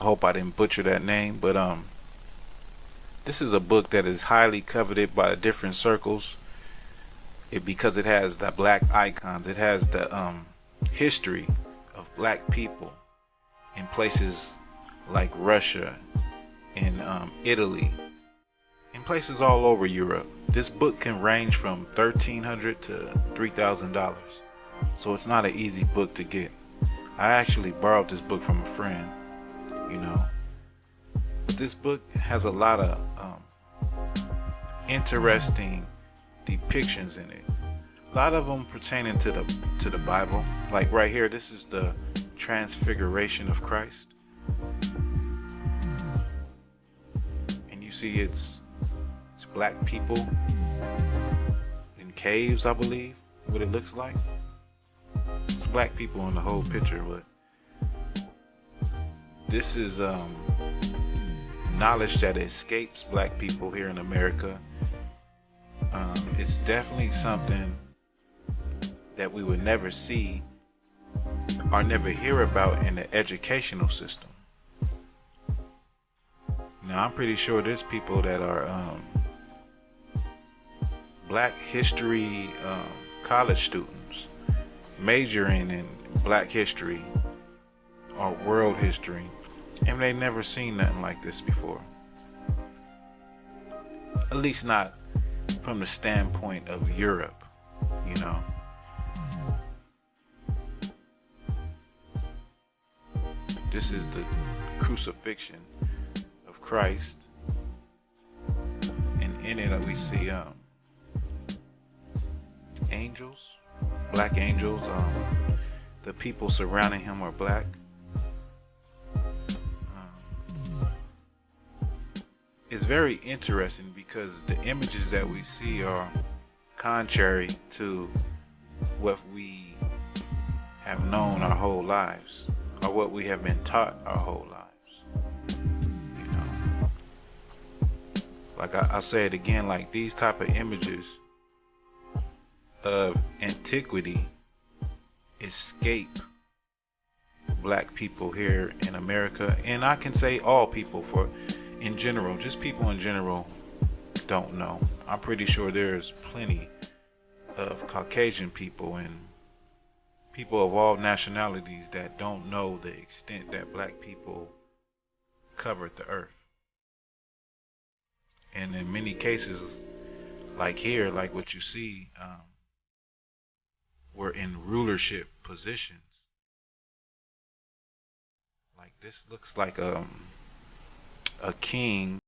I hope I didn't butcher that name, but this is a book that is highly coveted by different circles. Because it has the black icons. It has the history of black people in places like Russia and Italy, in places all over Europe. This book can range from $1,300 to $3,000, so it's not an easy book to get. I actually borrowed this book from a friend, you know. But this book has a lot of interesting depictions in it. A lot of them pertaining to the Bible. Like right here, this is the Transfiguration of Christ, and you see it's black people in caves, I believe, what it looks like. It's black people in the whole picture, but this is knowledge that escapes black people here in America. It's definitely something that we would never see or never hear about in the educational system. Now, I'm pretty sure there's people that are black history college students majoring in black history or world history, and they never seen nothing like this before. At least not from the standpoint of Europe, you know. This is the crucifixion of Christ, and in it we see angels, black angels. The people surrounding him are black. It's very interesting because the images that we see are contrary to what we have known our whole lives, or what we have been taught our whole lives. You know, like I'll say it again, like these type of images of antiquity escape black people here in America, and I can say all people, for in general, just people in general don't know. I'm pretty sure there's plenty of Caucasian people and people of all nationalities that don't know the extent that black people covered the earth. And in many cases, like here, like what you see, were in rulership positions. Like this looks like a king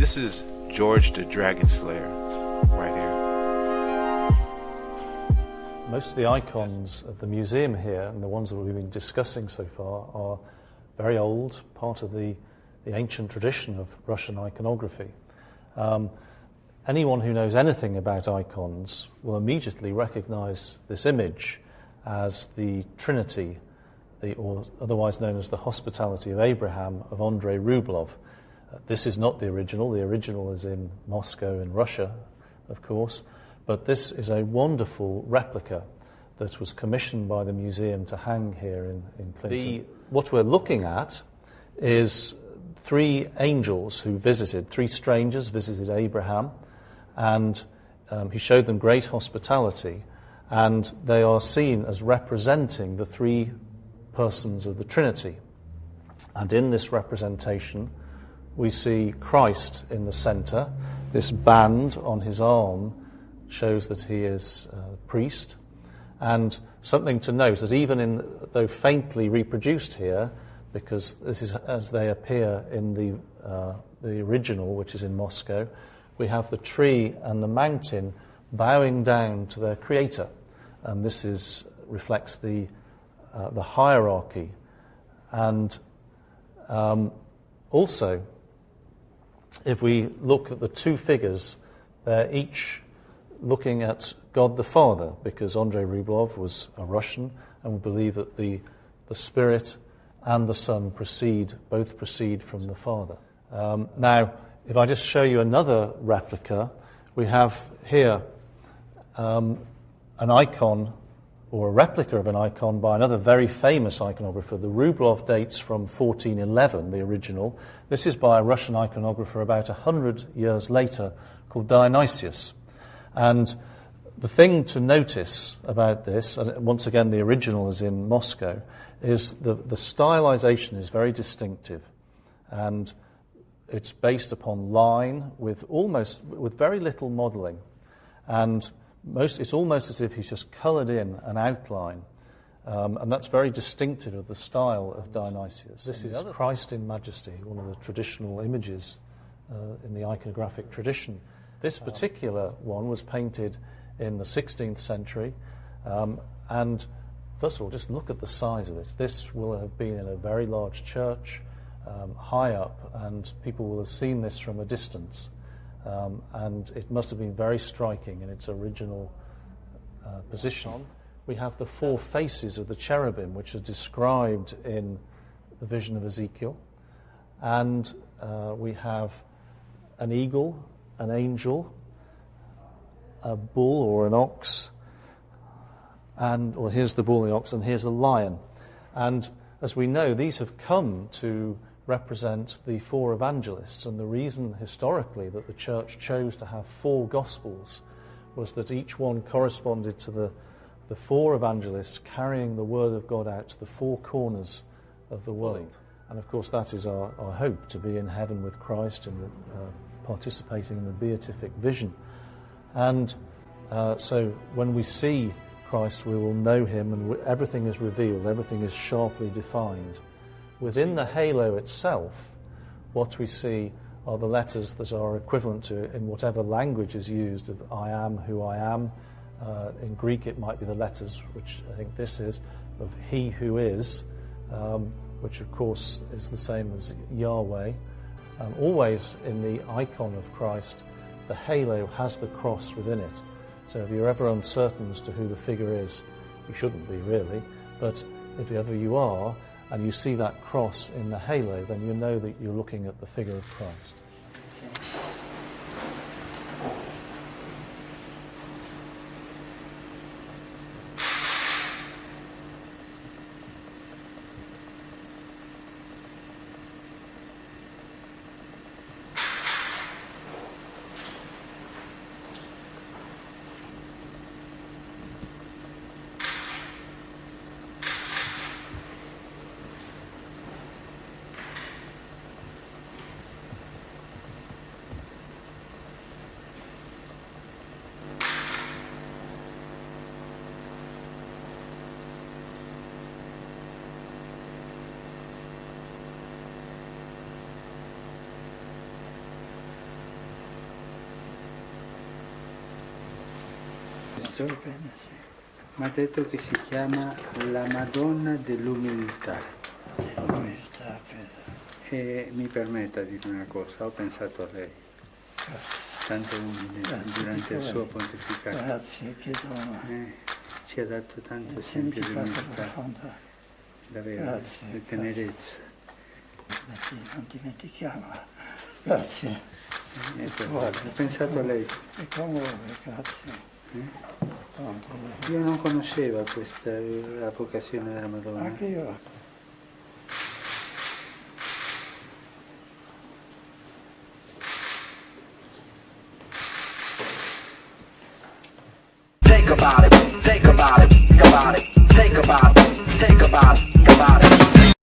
This is George the Dragon Slayer right here. Most of the icons at the museum here, and the ones that we've been discussing so far, are very old, part of the ancient tradition of Russian iconography. Anyone who knows anything about icons will immediately recognize this image as the Trinity, or otherwise known as the Hospitality of Abraham of Andrei Rublev. This is not the original. The original is in Moscow in Russia, of course, but this is a wonderful replica that was commissioned by the museum to hang here in Clinton. What we're looking at is three angels who visited, three strangers visited Abraham, and he showed them great hospitality, and they are seen as representing the three persons of the Trinity. And in this representation, we see Christ in the center. This band on his arm shows that he is a priest. And something to note, that even though faintly reproduced here, because this is as they appear in the original, which is in Moscow, we have the tree and the mountain bowing down to their creator. And this reflects the hierarchy. And also, if we look at the two figures, they're each looking at God the Father, because Andrei Rublev was a Russian, and we believe that the Spirit and the Son both proceed from the Father. Now, if I just show you another replica, we have here an icon, or a replica of an icon by another very famous iconographer. The Rublev dates from 1411, the original. This is by a Russian iconographer about 100 years later called Dionysius. And the thing to notice about this, and once again the original is in Moscow, is the stylization is very distinctive. And it's based upon line with very little modeling. And it's almost as if he's just coloured in an outline. And that's very distinctive of the style of Dionysius. This is Christ in Majesty, one of the traditional images in the iconographic tradition. This particular one was painted in the 16th century. And first of all, just look at the size of it. This will have been in a very large church, high up, and people will have seen this from a distance. And it must have been very striking in its original position. We have the four faces of the cherubim, which are described in the vision of Ezekiel. And we have an eagle, an angel, a bull or an ox, here's the bull and the ox, and here's a lion. And as we know, these have come to represent the four evangelists, and the reason historically that the church chose to have four gospels was that each one corresponded to the four evangelists carrying the word of God out to the four corners of the world. And of course that is our hope, to be in heaven with Christ and participating in the beatific vision. And so when we see Christ, we will know him, and everything is revealed, everything is sharply defined. Within the halo itself, what we see are the letters that are equivalent to, in whatever language is used, of I am who I am. In Greek it might be the letters, which I think this is, of he who is, which of course is the same as Yahweh. Always in the icon of Christ, the halo has the cross within it. So if you're ever uncertain as to who the figure is, you shouldn't be really, but if ever you are, and you see that cross in the halo, then you know that you're looking at the figure of Christ. Sto bene, sì. Mi ha detto che si chiama la Madonna dell'Umiltà. Dell'umiltà, penso. E mi permetta di dire una cosa, ho pensato a lei, Grazie. tanto umile Grazie, durante il dico suo lei. pontificato. Grazie, che dono. Ci ha dato tanto Il esempio di significato umiltà, profondo. davvero, Grazie, di tenerezza. Sì, non dimentichiamo. Grazie. Guarda. Ho pensato a lei. E commuove, grazie. Tanto, Io non conoscevo questa, la vocazione della Madonna. anche io. Think about it, think about it, think about it, think about it, think about it, think about it.